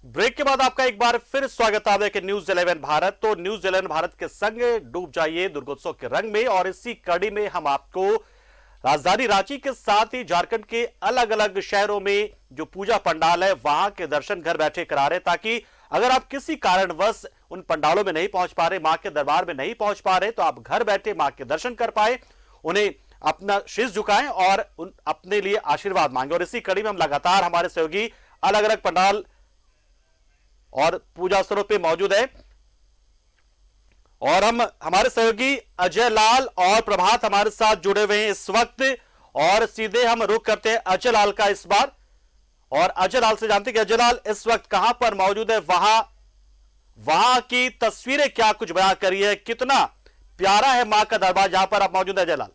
Break के बाद आपका एक बार फिर स्वागत है कि न्यूज 11 भारत। तो न्यूज 11 भारत के संग डूब जाइए दुर्गोत्सव के रंग में, और इसी कड़ी में हम आपको राजधानी रांची के साथ ही झारखंड के अलग अलग शहरों में जो पूजा पंडाल है वहां के दर्शन घर बैठे करा रहे, ताकि अगर आप किसी कारणवश उन पंडालों में नहीं पहुंच पा रहे, मां के दरबार में नहीं पहुंच पा रहे, तो आप घर बैठे मां के दर्शन कर पाए, उन्हें अपना शीश झुकाएं और अपने लिए आशीर्वाद मांगे। और इसी कड़ी में हम लगातार हमारे सहयोगी अलग अलग पंडाल और पूजा स्थलों पे मौजूद है, और हम हमारे सहयोगी अजय लाल और प्रभात हमारे साथ जुड़े हुए हैं इस वक्त, और सीधे हम रुख करते हैं अजय लाल का इस बार। और अजय लाल से जानते हैं कि अजय लाल इस वक्त कहां पर मौजूद है, वहां की तस्वीरें क्या कुछ बयां करी है, कितना प्यारा है मां का दरबार जहां पर आप मौजूद है अजय लाल।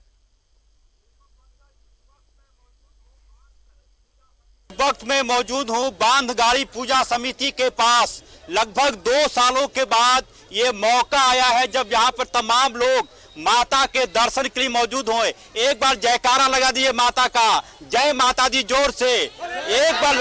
वक्त में मौजूद हूं बांधगाड़ी पूजा समिति के पास। लगभग 2 सालों के बाद ये मौका आया है जब यहाँ पर तमाम लोग माता के दर्शन के लिए मौजूद हों। एक बार जयकारा लगा दिए माता का, जय माता दी जोर से एक बार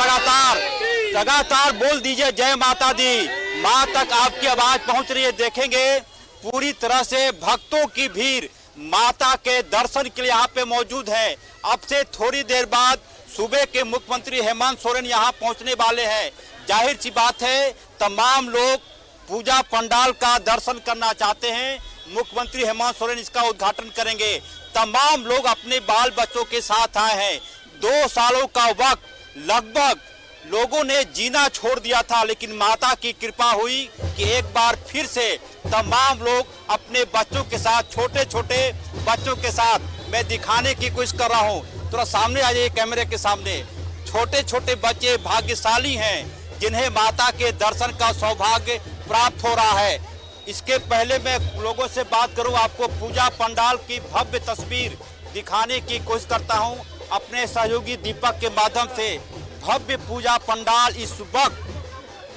लगातार बोल दीजिए जय माता दी। मां तक आपकी आवाज पहुंच रही है। देखेंगे पूरी तरह से भक्तों की भीड़ माता के दर्शन के लिए यहाँ पे मौजूद है। अब से थोड़ी देर बाद सूबे के मुख्यमंत्री हेमंत सोरेन यहाँ पहुंचने वाले हैं। जाहिर सी बात है तमाम लोग पूजा पंडाल का दर्शन करना चाहते हैं। मुख्यमंत्री हेमंत सोरेन इसका उद्घाटन करेंगे। तमाम लोग अपने बाल बच्चों के साथ आए हैं। 2 सालों का वक्त लगभग लोगों ने जीना छोड़ दिया था, लेकिन माता की कृपा हुई कि एक बार फिर से तमाम लोग अपने बच्चों के साथ, छोटे छोटे बच्चों के साथ मैं दिखाने की कोशिश कर रहा हूँ। थोड़ा सामने आ जाइए कैमरे के सामने। छोटे छोटे बच्चे भाग्यशाली हैं जिन्हें माता के दर्शन का सौभाग्य प्राप्त हो रहा है। इसके पहले मैं लोगों से बात करूं, आपको पूजा पंडाल की भव्य तस्वीर दिखाने की कोशिश करता हूं अपने सहयोगी दीपक के माध्यम से। भव्य पूजा पंडाल इस वक्त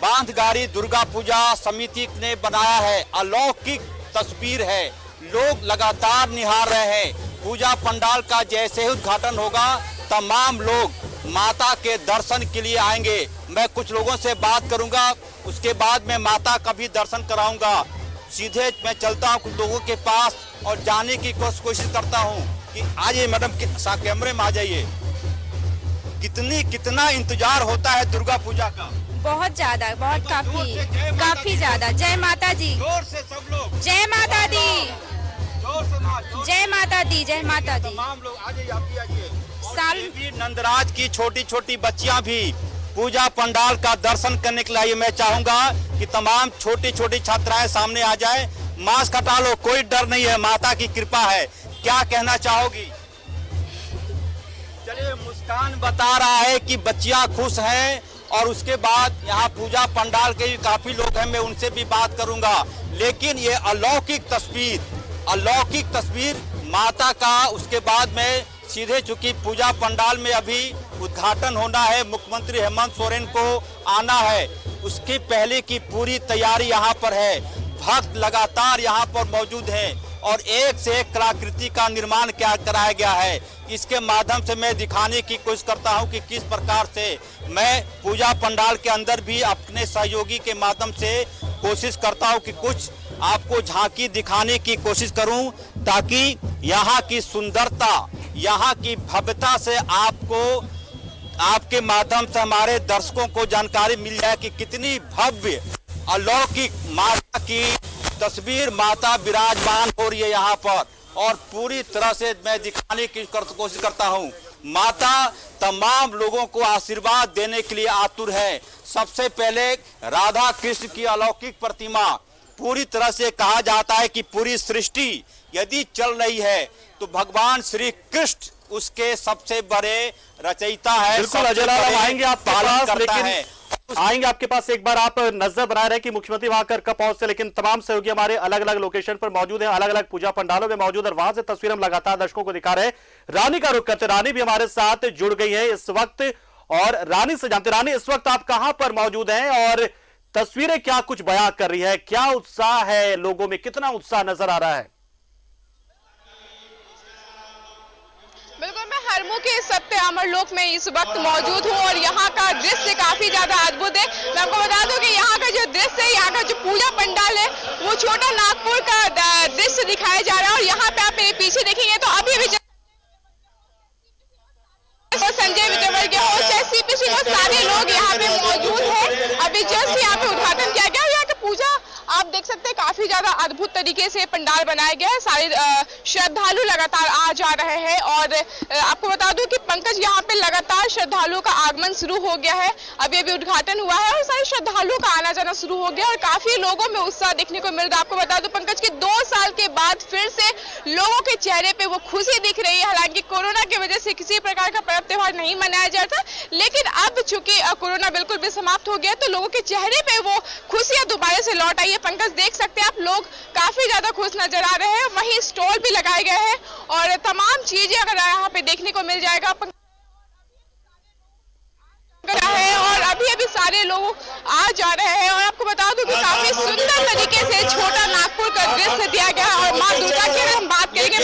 बांधगाड़ी दुर्गा पूजा समिति ने बनाया है। अलौकिक तस्वीर है, लोग लगातार निहार रहे हैं। पूजा पंडाल का जैसे ही उद्घाटन होगा तमाम लोग माता के दर्शन के लिए आएंगे। मैं कुछ लोगों से बात करूंगा, उसके बाद मैं माता का भी दर्शन कराऊंगा। सीधे मैं चलता हूं कुछ लोगों के पास और जाने की कोशिश करता हूं कि आइए मैडम कैमरे में आ जाइए। कितना इंतजार होता है दुर्गा पूजा का? बहुत ज्यादा, बहुत काफी ज्यादा। जय माता दी, जोर से सब लोग जय माता दी, जय माता दी, जय माता दी। तमाम लोग आ जाइए, आप भी आइए। साल भी नंदराज की छोटी छोटी बच्चियां भी पूजा पंडाल का दर्शन करने के लिए मैं चाहूंगा कि तमाम छोटी छोटी छात्राएं सामने आ जाए। मास्क हटा लो, कोई डर नहीं है, माता की कृपा है। क्या कहना चाहोगी? चलिए, मुस्कान बता रहा है कि बच्चियां खुश हैं, और उसके बाद यहाँ पूजा पंडाल के भी काफी लोग हैं, मैं उनसे भी बात करूंगा। लेकिन ये अलौकिक तस्वीर माता का, उसके बाद में सीधे चूंकि पूजा पंडाल में अभी उद्घाटन होना है, मुख्यमंत्री हेमंत सोरेन को आना है, उसकी पहले की पूरी तैयारी यहाँ पर है। भक्त लगातार यहाँ पर मौजूद हैं और एक से एक कलाकृति का निर्माण क्या कराया गया है। इसके माध्यम से मैं दिखाने की कोशिश करता हूँ कि किस प्रकार से मैं पूजा पंडाल के अंदर भी अपने सहयोगी के माध्यम से कोशिश करता हूँ कि कुछ आपको झांकी दिखाने की कोशिश करूं, ताकि यहाँ की सुंदरता, यहाँ की भव्यता से आपको, आपके माध्यम से हमारे दर्शकों को जानकारी मिल जाए कि कितनी भव्य अलौकिक माता की तस्वीर, माता विराजमान हो रही है यहाँ पर। और पूरी तरह से मैं दिखाने की कोशिश करता हूँ, माता तमाम लोगों को आशीर्वाद देने के लिए आतुर है। सबसे पहले राधा कृष्ण की अलौकिक प्रतिमा, पूरी तरह से कहा जाता है कि पूरी सृष्टि यदि चल रही है तो भगवान श्री कृष्ण उसके सबसे बड़े रचयिता है। बिल्कुल अजय लाल, आएंगे आपके पास, लेकिन आएंगे आपके पास। एक बार आप नजर बना रहे कि मुख्यमंत्री वहां कर कब पहुंचते, लेकिन तमाम सहयोगी हमारे अलग अलग लोकेशन पर मौजूद हैं, अलग अलग पूजा पंडालों में मौजूद है, और वहां से तस्वीर हम लगातार दर्शकों को दिखा रहे हैं। रानी का रुख करते, रानी भी हमारे साथ जुड़ गई है इस वक्त, और रानी से जानते, रानी इस वक्त आप कहां पर मौजूद हैं और तस्वीरें क्या कुछ बयां कर रही है, क्या उत्साह है लोगों में, कितना उत्साह नजर आ रहा है? बिल्कुल, मैं धर्मों के सत्य अमरलोक में इस वक्त मौजूद हूँ और यहाँ का दृश्य काफी ज्यादा अद्भुत है। मैं आपको बता दूं कि यहाँ का जो दृश्य है, यहाँ का जो पूजा पंडाल है, वो छोटा नागपुर का दृश्य दिखाया जा रहा है। और यहाँ पे आप मेरे पीछे देखेंगे तो अभी भी संजय विजयवर्गीय के होस्ट है सीपीसी को सारे लोग यहाँ पे मौजूद हैं। अभी जस्ट यहाँ पे उद्घाटन किया गया। यहाँ की पूजा आप देख सकते हैं काफी ज्यादा अद्भुत तरीके से पंडाल बनाया गया है। सारे श्रद्धालु लगातार आ जा रहे हैं और आपको बता दूं कि पंकज यहाँ पे लगातार श्रद्धालुओं का आगमन शुरू हो गया है। अभी अभी उद्घाटन हुआ है और सारे श्रद्धालुओं का आना जाना शुरू हो गया और काफी लोगों में उत्साह देखने को मिल रहा है। आपको बता दूं पंकज की 2 साल के बाद फिर से लोगों के चेहरे पे वो खुशी दिख रही है। हालांकि कोरोना की वजह से किसी प्रकार का पर्व त्योहार नहीं मनाया जाता, लेकिन अब चूंकि कोरोना बिल्कुल भी समाप्त हो गया तो लोगों के चेहरे पे वो खुशियां दोबारा से लौट आई है। पंकज देख सकते हैं आप, लोग काफी ज्यादा खुश नजर आ रहे हैं। वहीं स्टॉल भी लगाए गए हैं और तमाम चीजें अगर यहाँ पे देखने को मिल जाएगा है और अभी अभी सारे लोग आ जा रहे हैं। और आपको बता दूं कि काफी सुंदर तरीके से छोटा नागपुर का दृश्य दिया गया है। और माँ दुर्गा की अगर हम बात करेंगे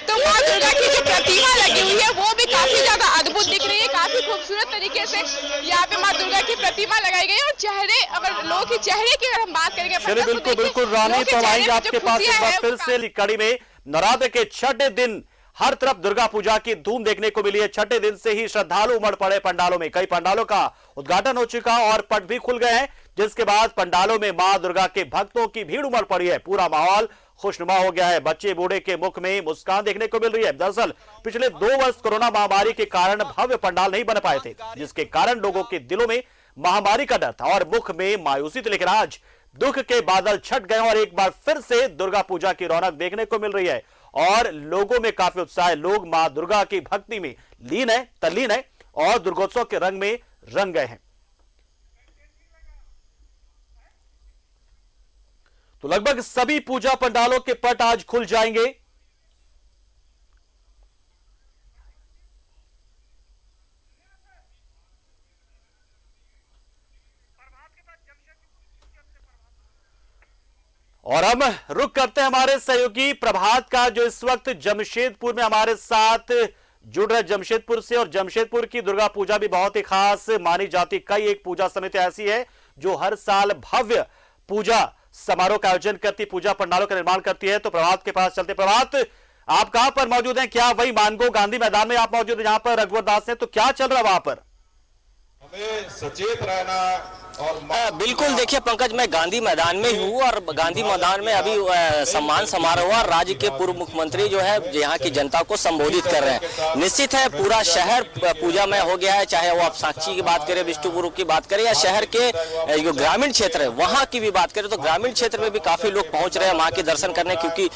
तो माँ दुर्गा की जो प्रतिमा लगी हुई है वो भी काफी ज्यादा अद्भुत दिख रही है। काफी खूबसूरत तरीके से यहाँ पे माँ दुर्गा की प्रतिमा लगाई गई है और चेहरे, अगर लोगों के चेहरे की अगर हम बात करेंगे चलिए बिल्कुल बिल्कुल रानी, तो आएंगे आपके पास एक बार फिर से कड़ी में। नवरात्र के छठे दिन हर तरफ दुर्गा पूजा की धूम देखने को मिली है। छठे दिन से ही श्रद्धालु उमड़ पड़े पंडालों में। कई पंडालों का उद्घाटन हो चुका और पट भी खुल गए हैं, जिसके बाद पंडालों में मां दुर्गा के भक्तों की भीड़ उमड़ पड़ी है। पूरा माहौल खुशनुमा हो गया है। बच्चे बूढ़े के मुख में मुस्कान देखने को मिल रही है। दरअसल पिछले 2 वर्ष कोरोना महामारी के कारण भव्य पंडाल नहीं बन पाए थे, जिसके कारण लोगों के दिलों में महामारी का डर था और मुख में मायूसी थी। लेकिन आज दुख के बादल छट गए और एक बार फिर से दुर्गा पूजा की रौनक देखने को मिल रही है और लोगों में काफी उत्साह है। लोग मां दुर्गा की भक्ति में तल्लीन है और दुर्गोत्सव के रंग में रंग गए हैं। तो लगभग सभी पूजा पंडालों के पट आज खुल जाएंगे। और हम रुक करते हैं हमारे सहयोगी प्रभात का, जो इस वक्त जमशेदपुर में हमारे साथ जुड़ रहे जमशेदपुर से। और जमशेदपुर की दुर्गा पूजा भी बहुत ही खास मानी जाती। कई एक पूजा समिति ऐसी है जो हर साल भव्य पूजा समारोह का आयोजन करती, पूजा पंडालों का निर्माण करती है। तो प्रभात के पास चलते। प्रभात, आप कहां पर मौजूद हैं? क्या वही मानगो गांधी मैदान में आप मौजूद हैं जहां पर रघुवर दास हैं? तो क्या चल रहा है वहां पर? हमें सचेत रहना और बिल्कुल देखिए पंकज, मैं गांधी मैदान में हूँ और गांधी मैदान में अभी सम्मान समारोह राज्य के पूर्व मुख्यमंत्री जो है यहाँ की जनता को संबोधित कर रहे हैं। निश्चित है पूरा शहर पूजा में हो गया है, चाहे वो आप साक्षी की बात करें, विष्णुपुर की बात करें या शहर के जो ग्रामीण क्षेत्र है वहाँ की भी बात करें, तो ग्रामीण क्षेत्र में भी काफी लोग पहुंच रहे हैं माँ के दर्शन करने, क्योंकि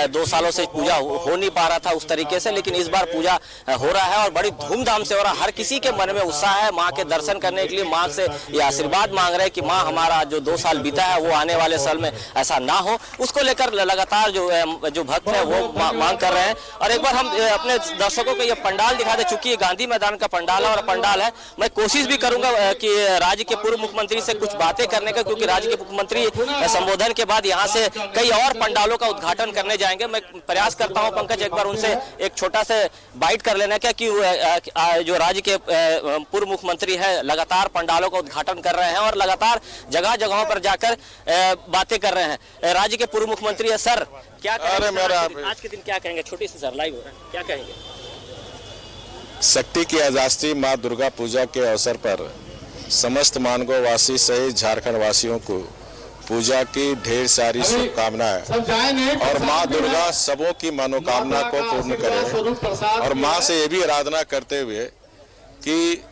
2 सालों से पूजा हो नहीं पा रहा था उस तरीके से। लेकिन इस बार पूजा हो रहा है और बड़ी धूमधाम से हो रहा है। हर किसी के मन में उत्साह है माँ के दर्शन करने के लिए, माँ से ये आशीर्वाद मांग रहे हैं कि माँ हमारा जो 2 साल बीता है वो आने वाले साल में ऐसा ना हो। उसको लेकर लगातार जो भक्त है वो मांग कर रहे हैं। और एक बार हम अपने दर्शकों को ये पंडाल दिखा दे, चूंकि ये गांधी मैदान का पंडाल है और पंडाल है, मैं कोशिश भी करूंगा कि राज्य के पूर्व मुख्यमंत्री से कुछ बातें करने का, क्योंकि राज्य के मुख्यमंत्री संबोधन के बाद यहाँ से कई और पंडालों का उद्घाटन करने जाएंगे। मैं प्रयास करता हूँ पंकज एक बार उनसे एक छोटा सा बाइट कर लेना क्या, कि जो राज्य के पूर्व मुख्यमंत्री है लगातार पंडालों का उद्घाटन कर रहे हैं और लगातार जगह जगहों पर जाकर बातें कर रहे हैं। राज्य के पूर्व मुख्यमंत्री है सर, क्या कहेंगे आज के दिन? क्या कहेंगे? छोटी सी सर लाइव हो रहा है, क्या कहेंगे? शक्ति की आजादी माँ दुर्गा पूजा के अवसर पर समस्त मानगो वासी सहित झारखंड वासियों को पूजा की ढेर सारी शुभकामनाएं और माँ दुर्गा सबों की मनोकामना को पूर्ण करे। और माँ से ये भी आराधना करते हुए कि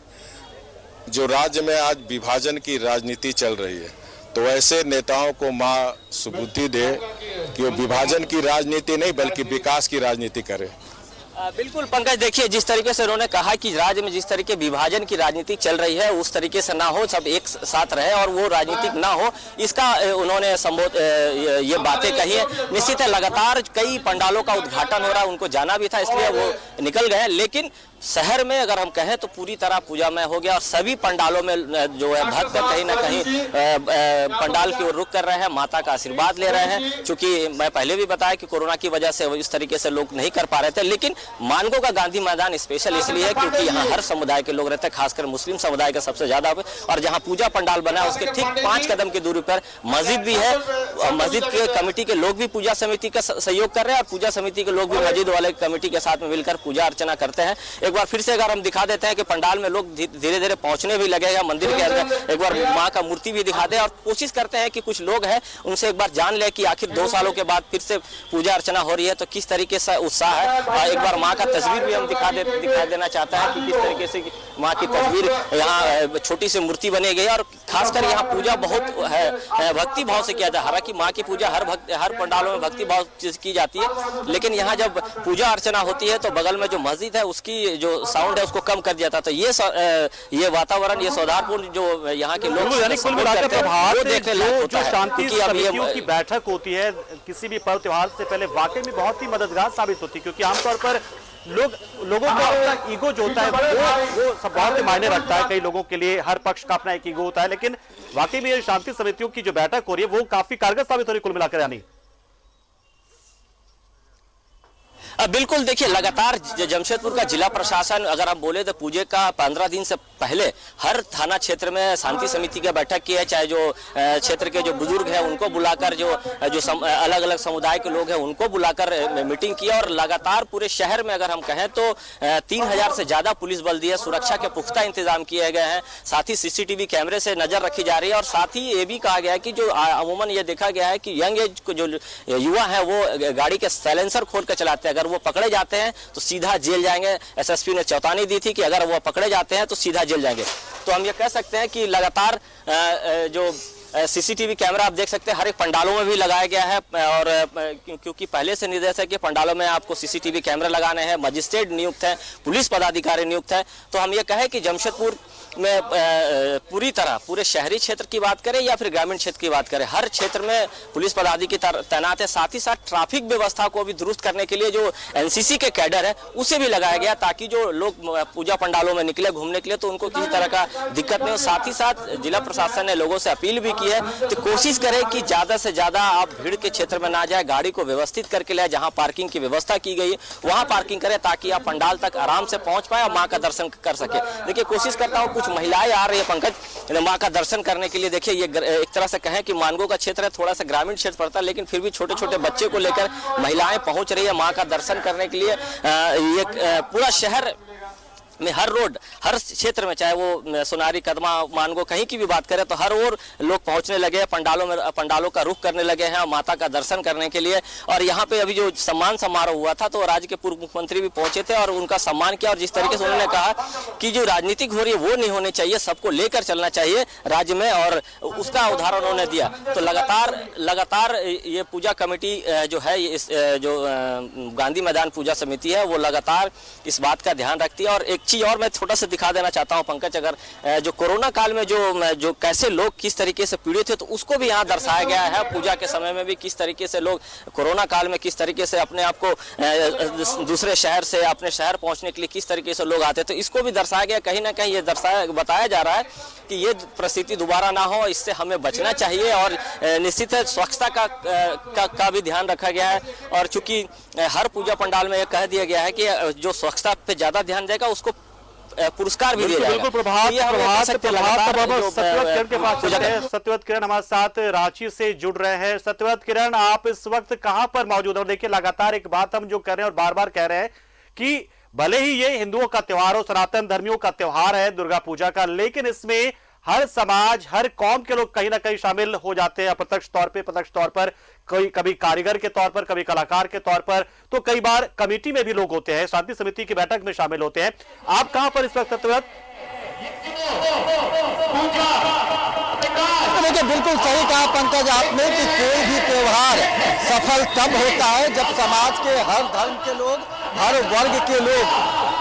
जो राज्य में आज विभाजन की राजनीति चल रही है, तो ऐसे नेताओं को माँ सुबुद्धि दे कि वो विभाजन की राजनीति नहीं बल्कि विकास की राजनीति करे। बिल्कुल पंकज, देखिए जिस तरीके से उन्होंने कहा कि राज्य में जिस तरीके विभाजन की राजनीति चल रही है उस तरीके से ना हो, सब एक साथ रहे और वो राजनीतिक ना हो, इसका उन्होंने ये बातें कही है। निश्चित है लगातार कई पंडालों का उद्घाटन हो रहा है, उनको जाना भी था इसलिए वो निकल गए। लेकिन शहर में अगर हम कहें तो पूरी तरह पूजामय हो गया और सभी पंडालों में जो है भक्त कहीं ना कहीं पंडाल की ओर रुख कर रहे हैं, माता का आशीर्वाद ले रहे हैं। क्योंकि मैं पहले भी बताया कि कोरोना की वजह से इस तरीके से लोग नहीं कर पा रहे थे, लेकिन मानगो का गांधी मैदान स्पेशल इसलिए है क्योंकि यहाँ हर समुदाय के लोग रहते हैं, खासकर मुस्लिम समुदाय का सबसे ज्यादा। और जहाँ पूजा पंडाल बना है उसके ठीक 5 कदम की दूरी पर मस्जिद भी है। मस्जिद के कमेटी के लोग भी पूजा समिति का सहयोग कर रहे हैं और पूजा समिति के लोग भी मस्जिद वाले कमेटी के साथ में मिलकर पूजा अर्चना करते हैं। एक बार फिर से अगर हम दिखा देते हैं कि पंडाल में लोग धीरे धीरे पहुंचने भी लगेगा मंदिर के अंदर। एक बार माँ का मूर्ति भी दिखा दे और कोशिश करते हैं कि कुछ लोग हैं उनसे एक बार जान ले कि आखिर 2 सालों के बाद फिर से पूजा अर्चना हो रही है तो किस तरीके से उत्साह है। एक बार माँ का तस्वीर भी हम दिखा देना चाहते हैं कि किस तरीके से माँ की तस्वीर यहाँ छोटी सी मूर्ति बनी गई और खासकर यहाँ पूजा बहुत भक्ति भाव से किया जाता है। हालांकि माँ की पूजा हर पंडालों में भक्ति भाव की जाती है, लेकिन यहाँ जब पूजा अर्चना होती है तो बगल में जो मस्जिद है उसकी जो साउंड है उसको कम कर दिया था। तो ये वातावरण, ये सौहार्दपूर्ण जो यहाँ के लोग जो शांति समितियों की बैठक होती है किसी भी पर्व त्योहार से पहले वाकई में बहुत ही मददगार साबित होती है, क्योंकि आमतौर पर लोगों का अपना ईगो जो होता है वो सब बहुत ही मायने रखता है। कई लोगों के लिए हर पक्ष का अपना एक ईगो होता है, लेकिन वाकई में ये शांति समितियों की जो बैठक हो रही है वो काफी कारगर साबित हो रही है कुल मिलाकर। यानी बिल्कुल, देखिए लगातार जमशेदपुर का जिला प्रशासन अगर हम बोले तो पूजे का 15 दिन से पहले हर थाना क्षेत्र में शांति समिति की बैठक की है। चाहे जो क्षेत्र के जो बुजुर्ग हैं उनको बुलाकर जो अलग अलग समुदाय के लोग हैं उनको बुलाकर मीटिंग की और लगातार पूरे शहर में अगर हम कहें तो 3000 से ज्यादा पुलिस बल दी है। सुरक्षा के पुख्ता इंतजाम किए गए हैं, साथ ही CCTV कैमरे से नजर रखी जा रही है और साथ ही ये भी कहा गया है कि जो अमूमन ये देखा गया है कि यंग एज जो युवा है वो गाड़ी के साइलेंसर खोल कर चलाते हैं। अगर वो पकड़े जाते हैं तो सीधा जेल जाएंगे। SSP ने चेतावनी दी थी कि अगर वो पकड़े जाते हैं तो सीधा जेल जाएंगे। तो हम ये कह सकते हैं कि लगातार जो CCTV कैमरा आप देख सकते हैं हर एक पंडालों में भी लगाया गया है और क्योंकि पहले से निर्देश है कि पंडालों में आपको CCTV कैमरा लगाने हैं, मजिस्ट्रेट नियुक्त है, पुलिस पदाधिकारी नियुक्त है। तो हम ये कहें कि जमशेदपुर में पूरी तरह पूरे शहरी क्षेत्र की बात करें या फिर ग्रामीण क्षेत्र की बात करें, हर क्षेत्र में पुलिस पदाधिकारी तैनात है। साथ ही साथ ट्रैफिक व्यवस्था को भी दुरुस्त करने के लिए जो NCC के कैडर है उसे भी लगाया गया ताकि जो लोग पूजा पंडालों में निकले घूमने के लिए तो उनको किसी तरह का दिक्कत नहीं हो। साथ ही साथ जिला प्रशासन ने लोगों से अपील भी की है तो कोशिश करें कि ज्यादा से ज्यादा आप भीड़ के क्षेत्र में ना जाए, गाड़ी को व्यवस्थित करके ले, जहां पार्किंग की व्यवस्था की गई है वहां पार्किंग करें ताकि आप पंडाल तक आराम से पहुंच पाए और मां का दर्शन कर सके। देखिए कोशिश करता हूं, कुछ महिलाएं आ रही है पंकज मां का दर्शन करने के लिए। देखिए ये एक तरह से कहें कि मानगो का क्षेत्र है, थोड़ा सा ग्रामीण क्षेत्र पड़ता है, लेकिन फिर भी छोटे छोटे बच्चे को लेकर महिलाएं पहुंच रही है मां का दर्शन करने के लिए। ये पूरा शहर में हर रोड हर क्षेत्र में चाहे वो सोनारी, कदमा, मानगो कहीं की भी बात करें तो हर ओर लोग पहुंचने लगे हैं, पंडालों का रुख करने लगे हैं माता का दर्शन करने के लिए। और यहाँ पे अभी जो सम्मान समारोह हुआ था तो राज्य के पूर्व मुख्यमंत्री भी पहुंचे थे और उनका सम्मान किया और जिस तरीके से उन्होंने कहा कि जो राजनीतिक हो रही है वो नहीं होनी चाहिए, सबको लेकर चलना चाहिए राज्य में, और उसका उदाहरण उन्होंने दिया। तो लगातार ये पूजा कमेटी जो है जो गांधी मैदान पूजा समिति है वो लगातार इस बात का ध्यान रखती है। और एक चीज और मैं थोड़ा सा दिखा देना चाहता हूं पंकज, अगर जो कोरोना काल में जो कैसे लोग किस तरीके से पीड़ित थे तो उसको भी यहाँ दर्शाया गया है। पूजा के समय में भी किस तरीके से लोग कोरोना काल में किस तरीके से अपने आप को दूसरे शहर से अपने शहर पहुंचने के लिए किस तरीके से लोग आते, तो इसको भी दर्शाया गया। कहीं ना कहीं ये बताया जा रहा है कि ये परिस्थिति दोबारा ना हो, इससे हमें बचना चाहिए और निश्चित है स्वच्छता का भी ध्यान रखा गया है। और चूंकि हर पूजा पंडाल में यह कह दिया गया है कि जो स्वच्छता पे ज्यादा ध्यान देगा उसको पुरस्कार भी दिया जाएगा। सत्यव्रत किरण हमारे साथ रांची से जुड़ रहे हैं। सत्यव्रत किरण, आप इस वक्त कहां पर मौजूद हैं? देखिए लगातार एक बात हम जो कर रहे हैं और बार बार कह रहे हैं कि भले ही ये हिंदुओं का त्योहार हो, सनातन धर्मियों का त्योहार है दुर्गा पूजा का, लेकिन इसमें हर समाज हर कौम के लोग कहीं ना कहीं शामिल हो जाते हैं, अप्रत्यक्ष तौर पे प्रत्यक्ष तौर पर, कभी कारीगर के तौर पर, कभी कलाकार के तौर पर, तो कई बार कमेटी में भी लोग होते हैं, शांति समिति की बैठक में शामिल होते हैं। आप कहां पर इस वक्त सत्यव्रत? देखिए बिल्कुल सही कहा पंकज आपने कि कोई भी त्योहार सफल तब होता है जब समाज के हर धर्म के लोग, हर वर्ग के लोग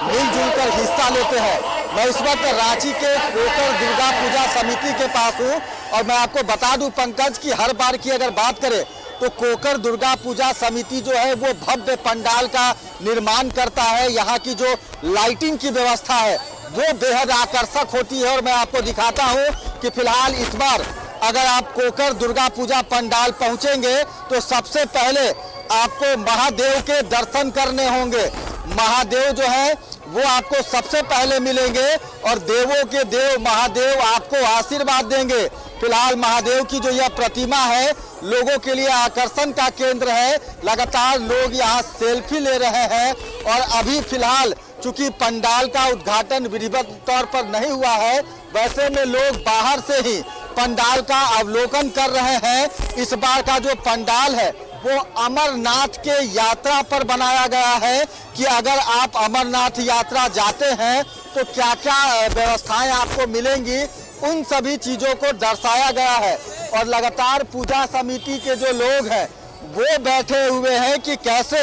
मिलजुल कर हिस्सा लेते हैं। मैं इस वक्त रांची के कोकर दुर्गा पूजा समिति के पास हूँ और मैं आपको बता दूं पंकज कि हर बार की अगर बात करें तो कोकर दुर्गा पूजा समिति जो है वो भव्य पंडाल का निर्माण करता है। यहाँ की जो लाइटिंग की व्यवस्था है वो बेहद आकर्षक होती है और मैं आपको दिखाता हूँ कि फिलहाल इस बार अगर आप कोकर दुर्गा पूजा पंडाल पहुँचेंगे तो सबसे पहले आपको महादेव के दर्शन करने होंगे। महादेव जो है वो आपको सबसे पहले मिलेंगे और देवों के देव महादेव आपको आशीर्वाद देंगे। फिलहाल महादेव की जो यह प्रतिमा है लोगों के लिए आकर्षण का केंद्र है। लगातार लोग यहाँ सेल्फी ले रहे हैं और अभी फिलहाल चूंकि पंडाल का उद्घाटन विधिवत तौर पर नहीं हुआ है, वैसे में लोग बाहर से ही पंडाल का अवलोकन कर रहे हैं। इस बार का जो पंडाल है वो अमरनाथ के यात्रा पर बनाया गया है कि अगर आप अमरनाथ यात्रा जाते हैं तो क्या क्या व्यवस्थाएं आपको मिलेंगी, उन सभी चीजों को दर्शाया गया है। और लगातार पूजा समिति के जो लोग हैं वो बैठे हुए हैं कि कैसे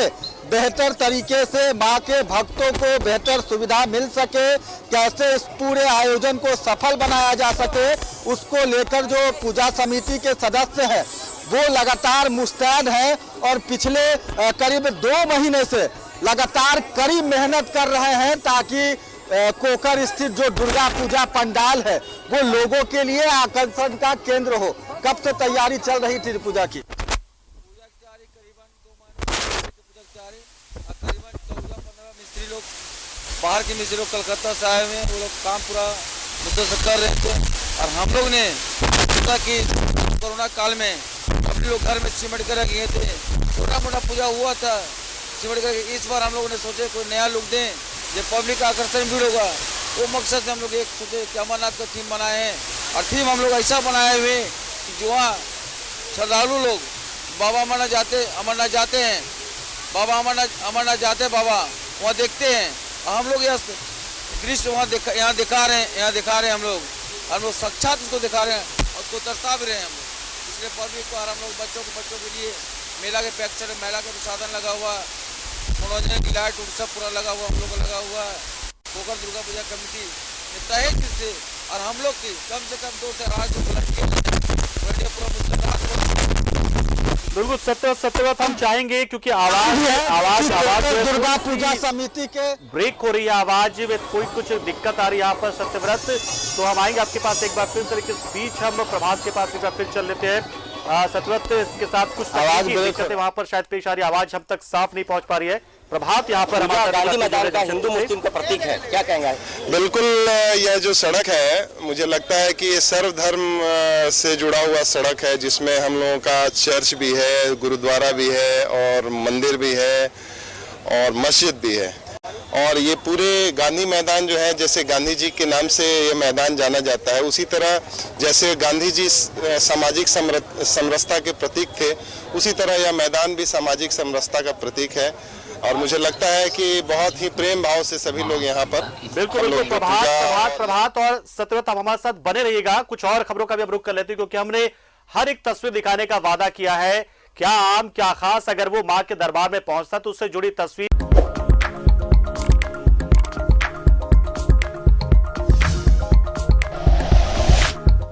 बेहतर तरीके से मां के भक्तों को बेहतर सुविधा मिल सके, कैसे इस पूरे आयोजन को सफल बनाया जा सके, उसको लेकर जो पूजा समिति के सदस्य हैं वो लगातार मुस्तैद हैं और पिछले करीब 2 महीने से लगातार कड़ी मेहनत कर रहे हैं ताकि कोकर स्थित जो दुर्गा पूजा पंडाल है वो लोगों के लिए आकर्षण का केंद्र हो। कब से तैयारी चल रही थी पूजा की? मिस्त्री लोग बाहर के मिस्त्री लोग कलकत्ता से आए हुए हैं, वो लोग काम पूरा मुद्दे से कर रहे थे और हम लोग ने सोचा कि कोरोना काल में अपने लोग घर में सिमट कर गए थे, छोटा मोटा पूजा हुआ था सिमट कर। इस बार हम लोगों ने सोचे कोई नया लुक दें जो पब्लिक का आकर्षण भी होगा। वो मकसद से हम लोग एक सोचे कि अमरनाथ का थीम बनाए हैं और थीम हम लोग ऐसा बनाए हुए कि जो वहाँ श्रद्धालु लोग बाबा अमरनाथ जाते हैं, बाबा अमरनाथ जाते हैं, बाबा वहाँ देखते हैं और हम लोग यह दृश्य वहाँ यहाँ दिखा रहे हैं। हम लोग साक्षात उसको दिखा रहे हैं और उसको दर्शा भी रहे हैं हम लोग। इसलिए पब्लिक को और हम लोग बच्चों के लिए मेला के पैक्चर मेला के प्रसाधन लगा हुआ, मनोरंजन की लाइट सब पूरा लगा हुआ, हम लोग का लगा हुआ है। कोकर दुर्गा पूजा कमेटी ने तहे दिल से और हम लोग की कम से कम 2 से रात जो बिल्कुल सत्यवत हम चाहेंगे क्योंकि आवाज दुर्गा पूजा समिति के ब्रेक हो रही है, आवाज में कुछ दिक्कत आ रही है यहाँ पर सत्यव्रत। तो हम आएंगे आपके पास एक बार फिर से, लेकिन इस बीच हम प्रभात के पास एक बार फिर चल लेते हैं। सत्यव्रत के साथ कुछ दिक्कतें वहां पर शायद पेश आ रही है, आवाज हम तक साफ नहीं पहुंच पा रही है। प्रभात यहाँ पर गांधी मैदान का हिंदू मुस्लिम का प्रतीक है, क्या कहेंगे? बिल्कुल, यह जो सड़क है मुझे लगता है कि ये सर्वधर्म से जुड़ा हुआ सड़क है, जिसमें हम लोगों का चर्च भी है, गुरुद्वारा भी है और मंदिर भी है और मस्जिद भी है। और ये पूरे गांधी मैदान जो है, जैसे गांधी जी के नाम से ये मैदान जाना जाता है, उसी तरह जैसे गांधी जी सामाजिक समरसता के प्रतीक थे, उसी तरह यह मैदान भी सामाजिक समरसता का प्रतीक है। और मुझे लगता है कि बहुत ही प्रेम भाव से सभी लोग यहाँ पर बिल्कुल प्रभात और सत्यव्रत आप हमारे साथ बने रहिएगा। कुछ और खबरों का भी हम रुख कर लेते हैं क्योंकि हमने हर एक तस्वीर दिखाने का वादा किया है। क्या आम क्या खास, अगर वो मां के दरबार में पहुंचता तो उससे जुड़ी तस्वीर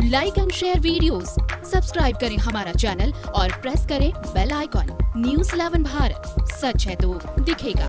like and share videos, subscribe करें हमारा चैनल और प्रेस करें बेल आइकॉन। News 11 भारत, सच है तो दिखेगा।